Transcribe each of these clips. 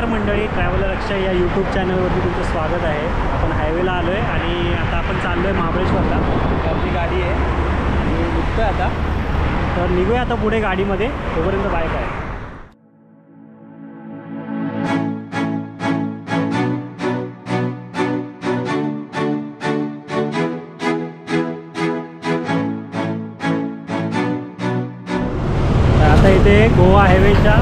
नमस्कार मंडळी, ट्रॅव्हलर अक्षय या यूट्यूब चॅनलवरती तुमचं स्वागत आहे। आपण हायवेला आलो आहे आणि आता आपण चाललो आहे महाबळेश्वरला। आपली गाडी आहे आणि निघतो आहे आता, तर निघूया आता पुढे गाडीमध्ये। तोपर्यंत बाय बाय। आता इथे गोवा हायवेच्या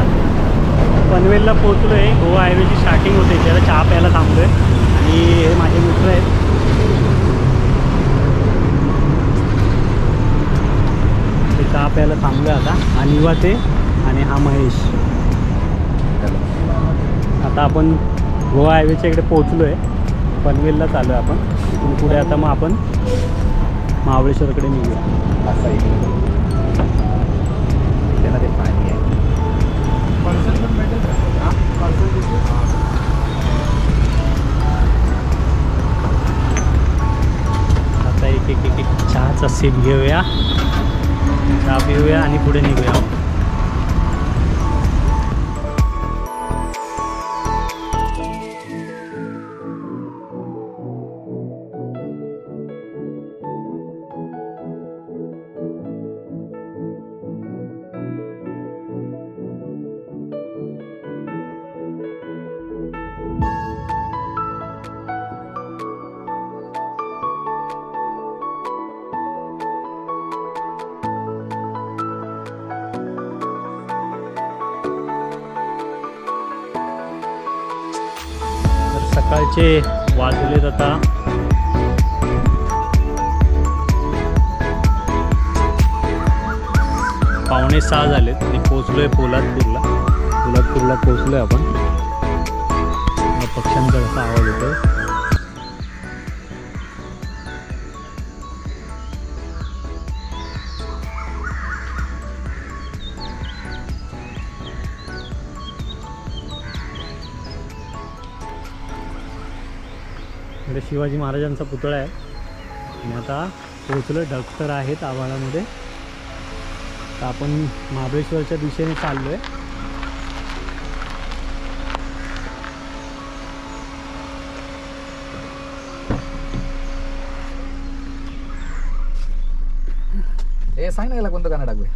पनवेलला पोहोचलो आहे। गोवा हायवेची स्टार्टिंग होते, त्याला चहा प्यायला थांबलो आहे आणि हे माझे मित्र आहेत। ते चहा प्यायला थांबलो आता, हा निवाते आणि हा महेश। आता आपण गोवा हायवेच्या इकडे पोहोचलो आहे, पनवेलला चालू आहे आपण। इथून पुढे आता मग आपण महाबळेश्वरकडे निघूया। असा इकडे त्याला ते पाणी आहे। पार्सल पण भेटेल का? हां, पार्सल आता एक एक एक एक चहाचा सिप घेऊया, चहा पिऊया आणि पुढे निघूया। सकाळचे वाजलेत आता 5:45 झालेत आणि पोचलोय पोलादपूरला। पोचलोय आपण। पक्ष्यांचा कसा आवाज येतोय। इकडे शिवाजी महाराजांचा पुतळा आहे आणि आता पोहोचलो। ढग तर आहेत आभाळामध्ये। तर आपण महाबळेश्वरच्या दिशेने चाललो आहे। हे सांग ना, याला कोणतं गाणं टाकूया?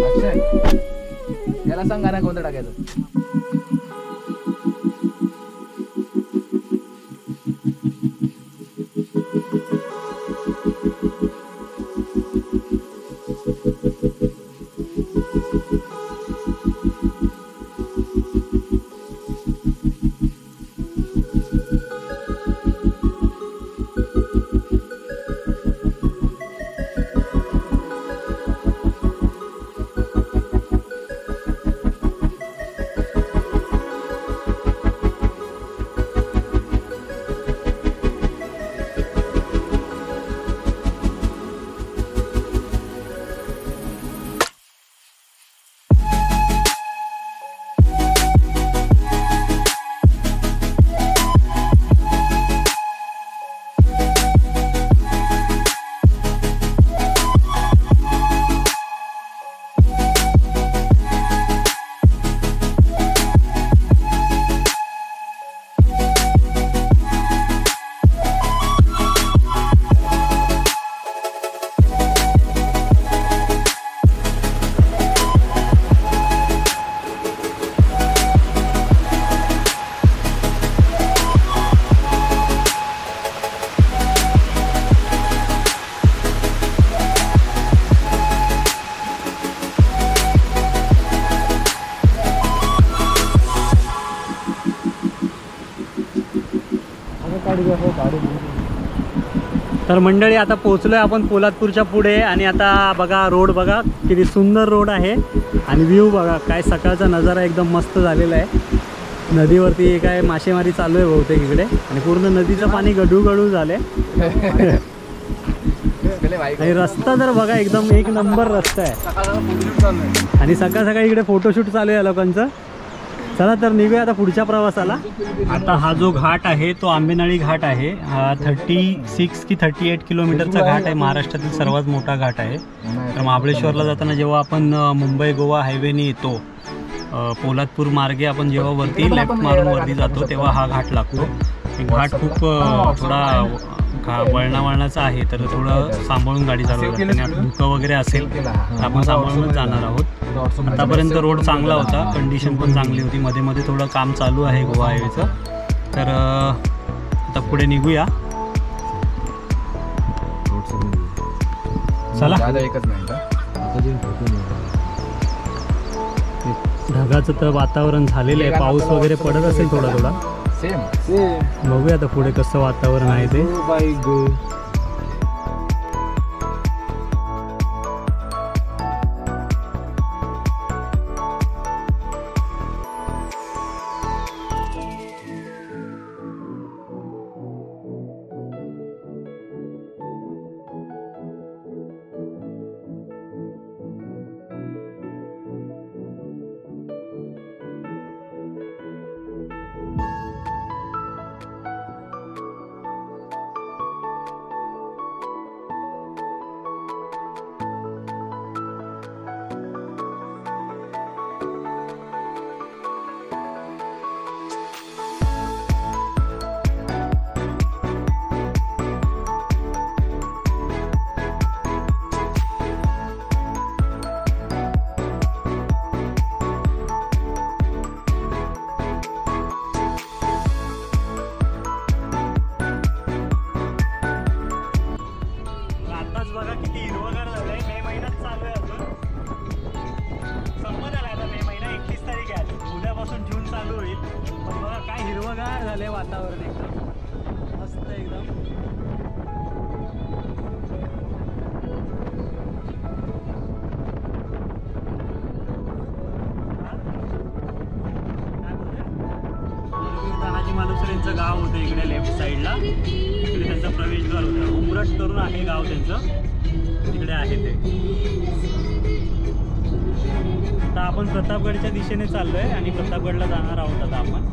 अक्षय, याला सांग गाणं कोणतं टाकायचं? तर मंडळी आता पोहोचलोय आपण पोलादपूरच्या पुढे आणि आता बघा रोड बघा किती सुंदर रोड आहे आणि व्ह्यू बघा काय सकाळचा नजारा एकदम मस्त झालेला आहे। नदीवरती काय मासेमारी चालू आहे बहुतेक इकडे आणि पूर्ण नदीचं पाणी गडू झालंय आणि रस्ता तर बघा एकदम एक नंबर रस्ता आहे आणि सकाळ सकाळी इकडे फोटोशूट चालू आहे लोकांचं। चला तर निघूया आता पुढच्या प्रवासाला. आता हा जो घाट आहे तो आंबेनळी घाट आहे. हा 36 की 38 किलोमीटरचा घाट आहे. महाराष्ट्रातील सर्वात मोठा घाट आहे. तर महाबळेश्वरला जाताना जेव्हा आपण मुंबई गोवा हायवेने येतो, पोलादपूर मार्गे आपण जेव्हा वरती लेफ्ट मारून वरती जातो तेव्हा हा घाट लागतो. घाट खूप थोडा वळणाचा आहे, तर थोडं सांभाळून गाडी चालवावी लागते. आणि धुकं वगैरे असेल तर आपण सांभाळूनच जाणार आहोत. आतापर्यंत रोड चांगला होता, कंडिशन पण चांगली होती. मध्ये मध्ये थोडं काम चालू आहे गोवा हायवेचं. तर आता पुढे निघूया. चला. एकच मिनिट. ढगाचं तर वातावरण झालेलं आहे, पाऊस वगैरे पडत असेल थोडा थोडा. सेम बघूया आता पुढे कसं वातावरण आहे ते. बघा किती हिरवगार झालंय. मे महिन्यात चालू आहे, अजून संपत आला. आता मे महिना 31 तारीख आहे. उद्यापासून जून चालू होईल. पण बघा काय हिरवगार झालंय वातावरण, एकदम मस्त एकदम. तानाजी मालुसरेंचं गाव होतं इकडे लेफ्ट साईडला. इकडे त्यांचा प्रवेशद्वार होता. उमरट करून आहे गाव त्यांचं, तिकडे आहे ते. आता आपण प्रतापगडच्या दिशेने चाललोय आणि प्रतापगडला जाणार आहोत आता आपण.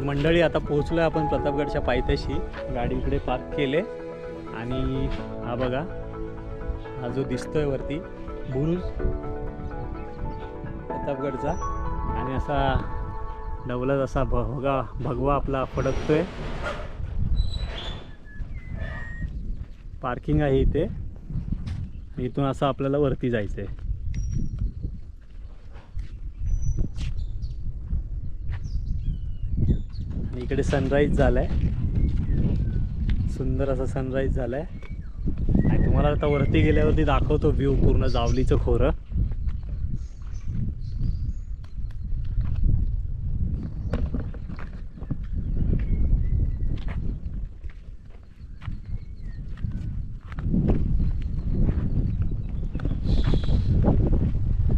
मंडळी आता पोहोचलोय आपण प्रतापगडच्या पायथ्याशी. गाडी इकडे पार्क केले आणि हा बघा हा जो दिसतोय वरती बुरुज प्रतापगडचा आणि असा डबलच असा भगवा आपला फडकतोय. पार्किंग आहे इथे. इथून असं आपल्याला वरती जायचंय. इकडे सनराईज झालाय. सुंदर असा सनराईज झालाय आणि तुम्हाला आता वरती गेल्यावरती दाखवतो व्ह्यू पूर्ण जावलीचं खोरं.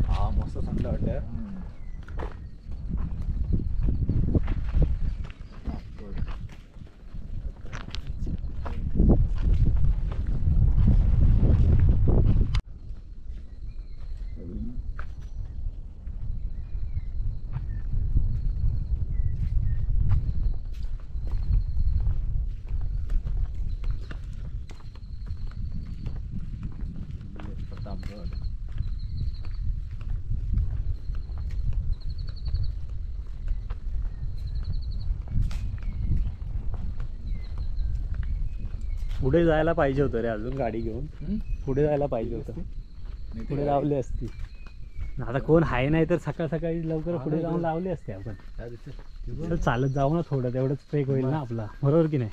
हा मस्त थंड वाटतं. प्रतापगड. पुढे जायला पाहिजे होतं रे अजून गाडी घेऊन. पुढे जायला पाहिजे होतं. पुढे लावली असती. आता कोण आहे नाही तर सकाळ सकाळी लवकर पुढे जाऊन लावली असते आपण. तर चालत जाऊ ना थोडं तेवढंच ट्रेक होईल ना आपला. बरोबर की नाही.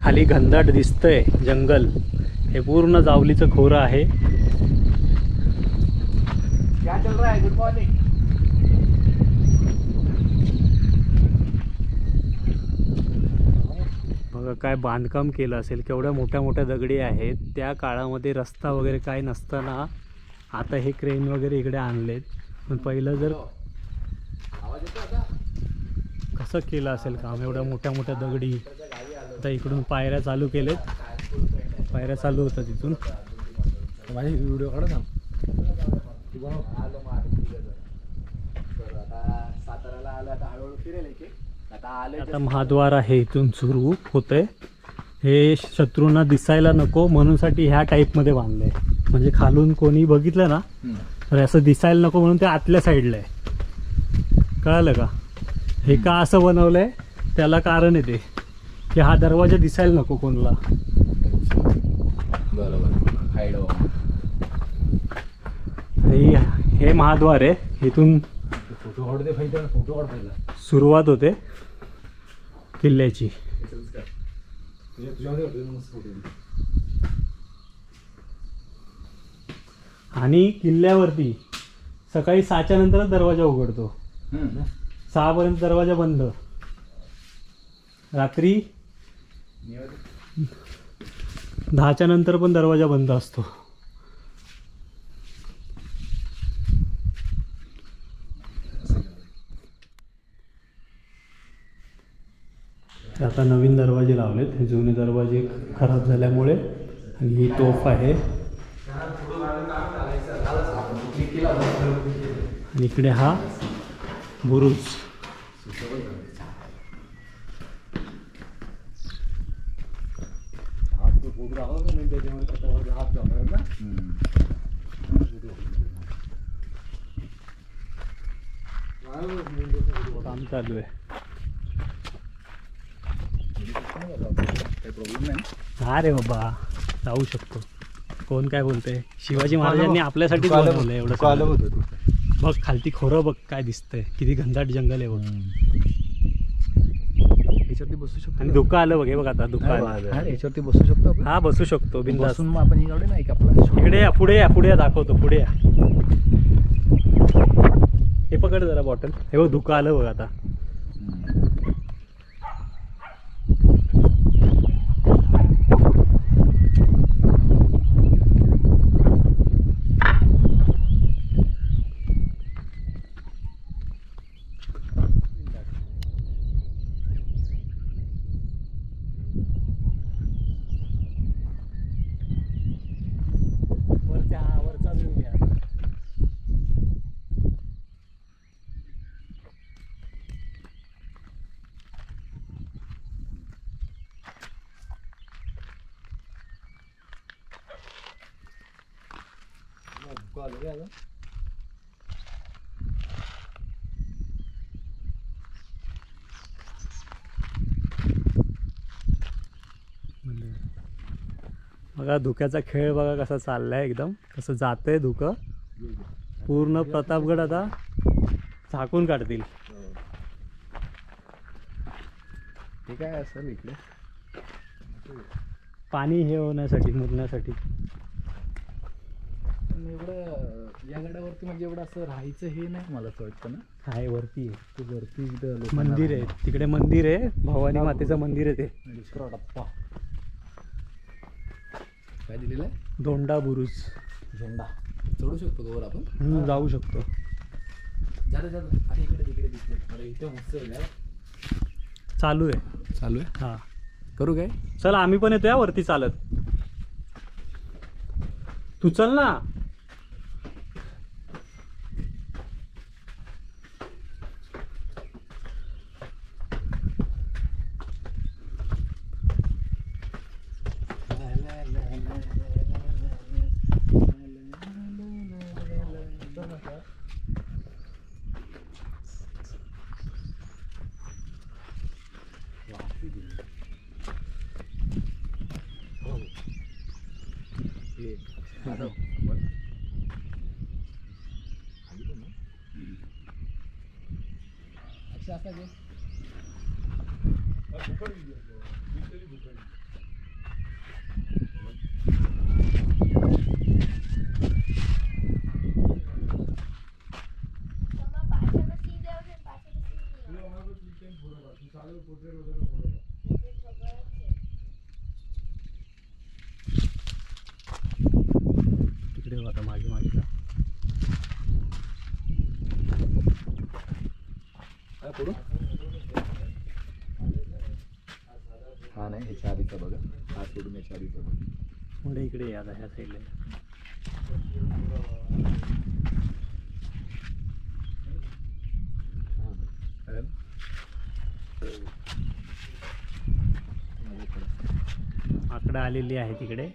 खाली घनदाट दिसतंय जंगल. हे पूर्ण जावलीचं खोरं आहे. क्या चल रहा है? Good morning. बघा काय बांधकाम केलं असेल. केवढ्या मोठ्या मोठ्या दगडी आहेत. त्या काळामध्ये रस्ता वगैरे काय नसताना आता हे क्रेन वगैरे इकडे आणलेत. पण पहिलं जर आवाज येतो आता? कसं केलं असेल काम. एवढ्या मोठ्या मोठ्या दगडी. आता इकडून पायऱ्या चालू केलेत. पायऱ्या चालू होतात तिथून. माझी व्हिडिओ काढा ना. साताऱ्याला आलं आता हळूहळू फिरेल की आता आले. आता महाद्वार आहे इथून सुरू होतंय. हे शत्रूंना दिसायला नको म्हणूनसाठी ह्या टाईपमध्ये बांधलंय. म्हणजे खालून कोणी बघितलं ना तर असं दिसायला नको म्हणून ते आतल्या साईडला आहे. कळालं का. हे का असं बनवलंय त्याला कारण आहे ते की हा दरवाजा दिसायला नको कोणाला. बरोबर. हायडो. हे महाद्वार आहे. इथून फोटो काढते पाहिजे. फोटो काढ पाहिजे. सुरुवात होते किल्ल्याची. आणि किल्ल्यावरती सकाळी 6च्या नंतरच दरवाजा उघडतो. 6 पर्यंत दरवाजा बंद. रात्री 10च्या नंतर पण दरवाजा बंद असतो. आता नवीन दरवाजे लावलेत. हे जुने दरवाजे खराब झाल्यामुळे. आणि ही तोफ आहे. आणि इकडे हा बुरुज. काम चालू आहे. हा रे बाबा जाऊ शकतो. कोण काय बोलतंय. शिवाजी महाराजांनी आपल्यासाठी बनवलंय एवढं. बघ खालती खोरं बघ काय दिसतंय. किती घनदाट जंगल आहे बघ. याच्यावरती बसू शकतो. आणि धुकं आलं बघ. हे बघ आता धुकं आलं. याच्यावरती बसू शकतो आपण. हा बसू शकतो बिनधास्त. बसून मग आपण इकडे नाही का आपला इकडे या पुढे या. पुढे या दाखवतो. पुढे या. हे पकड जरा बॉटल. हे बघ धुकं आलं बघ आता. वरचा व्ह्यू घ्या. बघा धुक्याचा खेळ बघा कसा चाललाय, एकदम कसं जातंय धुकं. पूर्ण प्रतापगड आता झाकून काढतील. हे काय असेल इकडे पाणी हे होण्यासाठी, मुरण्यासाठी. एवढं या गडावरती म्हणजे एवढं असं राहायचं हे नाही मला असं वाटतं ना. आहे वरती आहे. ते वरती इथं लोकांना मंदिर आहे तिकडे, मंदिर आहे भवानी मातेचं मंदिर आहे ते. दुसरा टप्पा काय दिलेलं आहे? दोंडा बुरुज. झेंडा चढू शकतो का वर आपण? जाऊ शकतो. जा अरे इकडे तिकडे तिकडे. अरे इथे मस्त आहे. चालू आहे. चालू आहे. हा करू काय? चल आम्ही पण येतोय वरती चालत. तू चल ना. तिकडे आता मागे मागे जा. हा नाही ह्याच्या आधीचा बघा. हा सोडून याच्या आधीचा बघा. पुढे इकडे या ह्या साईडला. आकडा आलेली आहे तिकडे.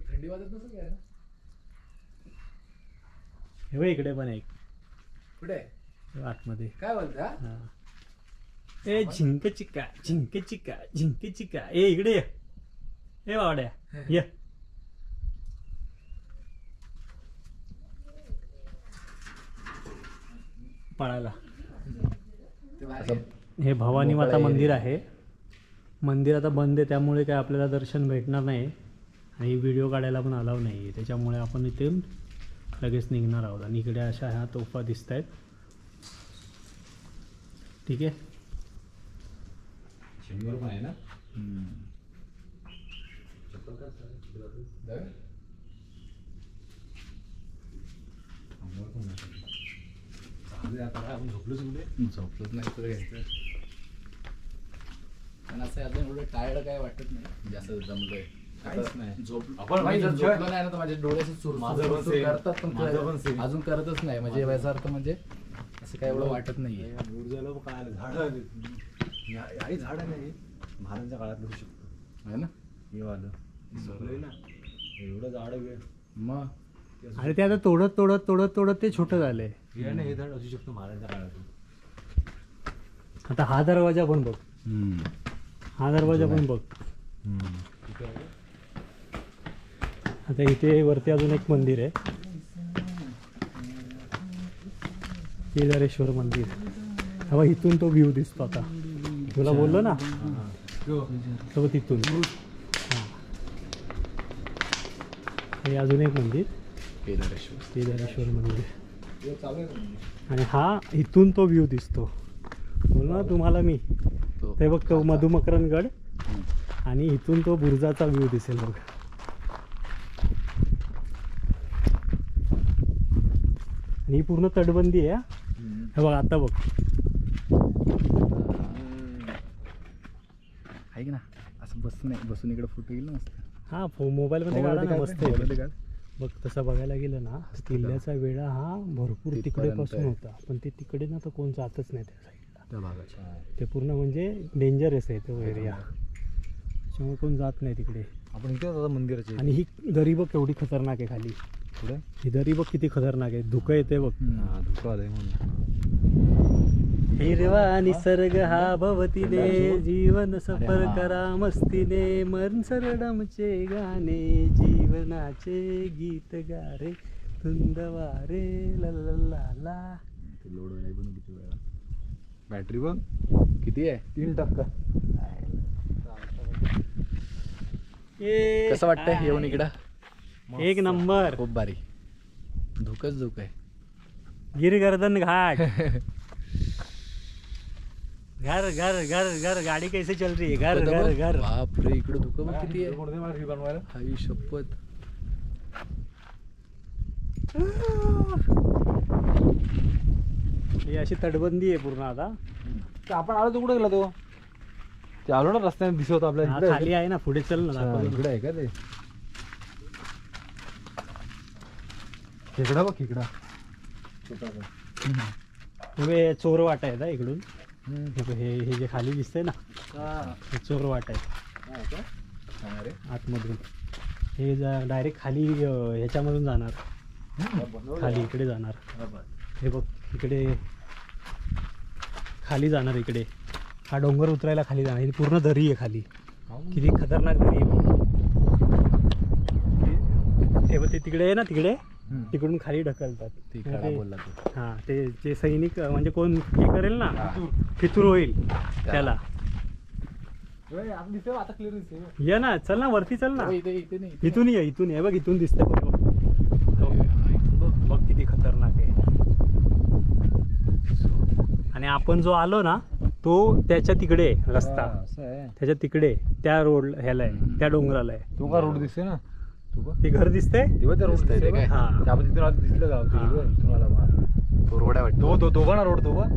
थंडी वाजत नसेल काय? हे बघ इकडे पण एक. कुठे आतमध्ये काय बोलता? हा. ए झिंक चिक्का झिंक चिक्का झिंक चिक्का. ए इकडे ये. ए बावड्या ये. पळायला. हे भवानी माता मंदिर आहे. मंदिर आता बंद आहे त्यामुळे काय आपल्याला दर्शन भेटणार नाही आणि व्हिडिओ काढायला पण अलाव नाही आहे. त्याच्यामुळे आपण इथे लगेच निघणार आहोत. आणि इकडे अशा ह्या तोफा दिसत आहेत. ठीक आहे. शंभर पण आहे ना. झोपलोच नाही तर घ्यायचं. पण असं अजून एवढं टायर्ड काय वाटत नाही. जास्त जमलोय काहीच नाही. आपण जर झोपलो नाही ना तर माझ्या डोळ्याचं सुरू करतात पण अजून करतच नाही. म्हणजे याचा अर्थ म्हणजे असं काय एवढं वाटत नाहीये. ऊर्जाला काय झाड आई झाड नाही महाराजांच्या काळात लढू शकतो आहे ना. हे वालं ना एवढं झाड वेळ मग आणि ते आता तोडत तोडत तोडत तोडत ते छोटं झालंय. हे झाड असू शकतो महाराजांच्या काळात. आता हा दरवाजा पण बघ. हा दरवाजा पण बघ. आता इथे वरती अजून एक मंदिर आहे, केदारेश्वर मंदिर. हा इथून तो व्ह्यू दिसतो. आता तुला बोललो ना तो तिथून. हां, हे अजून एक मंदिर केदारेश्वर मंदिर. आणि हा इथून तो व्ह्यू दिसतो. बोल ना तुम्हाला मी ते बघ, तो मधुमकरनगड आणि इथून तो बुर्जाचा व्ह्यू दिसेल बघ. आणि ही पूर्ण तटबंदी आहे. हे बघ आता बघ, ऐक ना, असं बसून इकडे फोटो येईल ना मस्त. हा मोबाईलमध्ये काढा ना, मस्त आहे बघ. तसं बघायला गेलं ना, किल्ल्याचा वेढा हा भरपूर तिकडे पासून होता, पण ते तिकडे ना तर कोण जातच नाही त्या साईडला, त्या भागाच्या. ते पूर्ण म्हणजे डेंजरस आहे तो एरिया, त्याच्यामुळे कोण जात नाही तिकडे. आपण इथे आता मंदिराचे. आणि ही दरी बघ केवढी खतरनाक आहे खाली. पुढे ही दरी बघ किती खतरनाक आहे, धुकं येते बघ. धुकं आलंय म्हणून. हिरवा निसर्ग हा भवतीने, जीवन सफर करा मस्तीने, मन सरडमचे गाणे, जीवनाचे गीत गारे, धुंद वारे ला ला ला ला. लोड नाही पण किती वेळा. बॅटरी बघ किती आहे? 3%. कसं वाटतंय येऊन इकडं? एक नंबर, खूप भारी. धुकच धुक आहे. गिरगर्दन घाट. घर घर घर घर गाड़ी कैसे चल रही है? घर घर घर. बापरे, इकडे धुकं बघ किती आहे. बनवायला आई शपथ. ही अशी तटबंदी आहे पूर्ण. आता आपण आलो तो कुठे गेला तो? ते आलो ना रस्त्याने दिसत आपल्याला. हा, खाली आहे ना, पुढे चल ना, दाखव. इकडे आहे का ते? खेकडा बघ, खेकडा हे चोर वाटा आहे ना इकडून. हे जे खाली दिसतंय ना, हे चोर वाट आहे आतमधून. हे डायरेक्ट खाली ह्याच्यामधून जाणार, खाली इकडे जाणार. हे बघ इकडे खाली जाणार, इकडे हा डोंगर उतरायला खाली जाणार. ही पूर्ण दरी आहे खाली, किती खतरनाक दरी आहे. हे बघ ते तिकडे आहे ना, तिकडे तिकडून खाली ढकलतात. हां, ते जे सैनिक म्हणजे कोण हे करेल ना, फितूर होईल त्याला. ये ना, चल ना वरती, चल ना. इथून ये, इथून ये बघ, इथून दिसतंय बघ किती खतरनाक आहे. आणि आपण जो आलो ना तो त्याच्या तिकडे रस्ता, त्याच्या तिकडे त्या रोड ह्याला आहे, त्या डोंगराला आहे. तो का रोड दिसते ना, ते घर दिसते. तेव्हा त्या रोड दिसते काय? हा, आपण तिथून आलं दिसलं गाव. इथून आला तो रोड आहे वाटतं. तो ना रोड, तो का?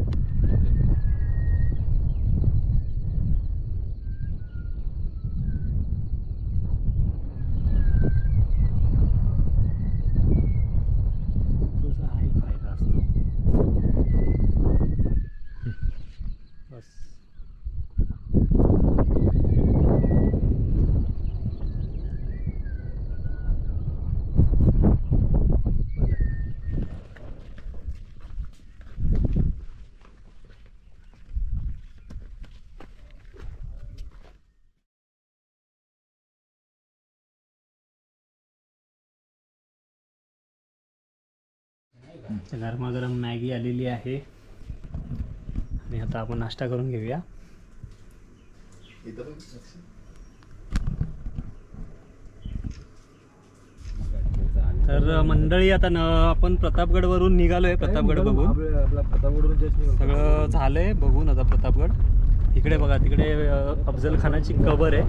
गरमागरम मॅगी आलेली आहे आणि आता आपण नाश्ता करून घेऊया. तर मंडळी आता आपण प्रतापगडवरून निघालोय. प्रतापगड बघून सगळं झालंय बघून. आता प्रतापगड इकडे बघा, तिकडे अफजल खानाची कबर आहे.